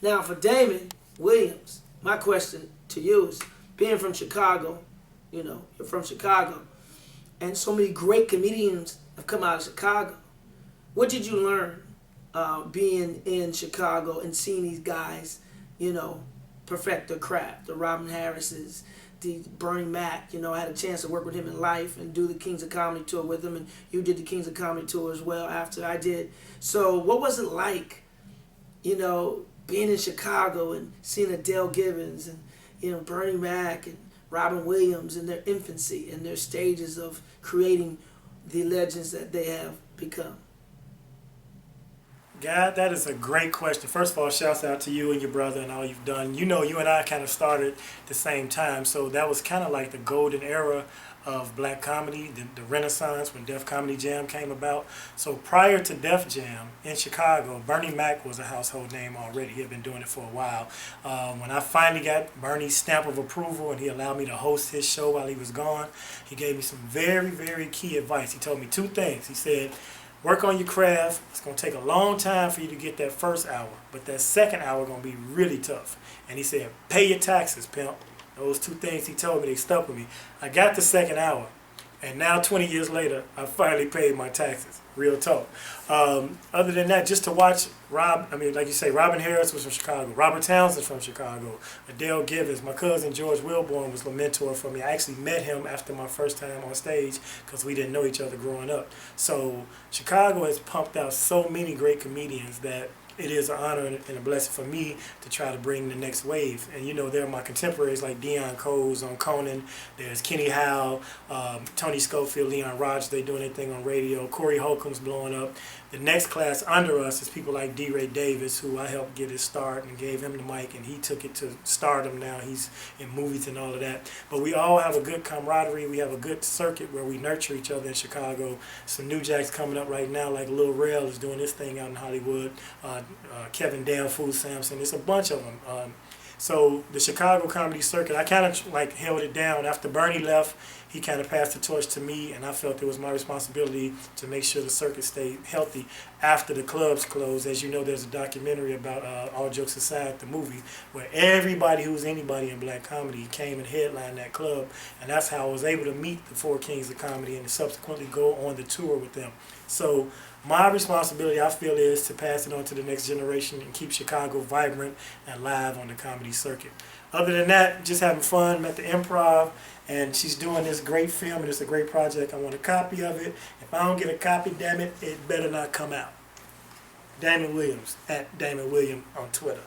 Now, for Damon Williams, my question to you is, being from Chicago, you're from Chicago, and so many great comedians have come out of Chicago. What did you learn being in Chicago and seeing these guys, perfect their craft? The Robin Harrises, the Bernie Mac. I had a chance to work with him in life and do the Kings of Comedy tour with him, and you did the Kings of Comedy tour as well after I did. So what was it like, being in Chicago and seeing Adele Givens and Bernie Mac and Robin Williams in their infancy and their stages of creating the legends that they have become? God, that is a great question. First of all, shouts out to you and your brother and all you've done. You and I kind of started at the same time, so that was kind of like the golden era of black comedy, the Renaissance when Def Comedy Jam came about. So prior to Def Jam in Chicago, Bernie Mac was a household name already. He had been doing it for a while. When I finally got Bernie's stamp of approval and he allowed me to host his show while he was gone, he gave me some very, very key advice. He told me two things. He said, work on your craft. It's going to take a long time for you to get that first hour, but that second hour is going to be really tough. And he said, pay your taxes, pimp. Those two things he told me, they stuck with me. I got the second hour, and now 20 years later, I finally paid my taxes. Real talk. Other than that, just to watch like you say, Robin Harris was from Chicago. Robert Townsend's from Chicago. Adele Givens. My cousin George Wilborn was a mentor for me. I actually met him after my first time on stage because we didn't know each other growing up. So Chicago has pumped out so many great comedians that it is an honor and a blessing for me to try to bring the next wave. And there are my contemporaries like Dion Coles on Conan. There's Kenny Howe, Tony Schofield, Leon Rogers. They doing their thing on radio. Corey Holcomb's blowing up. The next class under us is people like D. Ray Davis, who I helped get his start and gave him the mic, and he took it to stardom now. He's in movies and all of that. But we all have a good camaraderie. We have a good circuit where we nurture each other in Chicago. Some new jacks coming up right now, like Lil Rel is doing this thing out in Hollywood. Kevin Damn Fool Sampson. There's a bunch of them. So the Chicago comedy circuit, I kind of held it down. After Bernie left, he kind of passed the torch to me, and I felt it was my responsibility to make sure the circuit stayed healthy after the clubs closed. As you know, there's a documentary about All Jokes Aside, the movie, where everybody who was anybody in black comedy came and headlined that club, and that's how I was able to meet the four kings of comedy and subsequently go on the tour with them. So my responsibility, I feel, is to pass it on to the next generation and keep Chicago vibrant and live on the comedy circuit. Other than that, just having fun. Met the Improv, and she's doing this great film, and it's a great project. I want a copy of it. If I don't get a copy, damn it, it better not come out. Damon Williams, at Damon William on Twitter.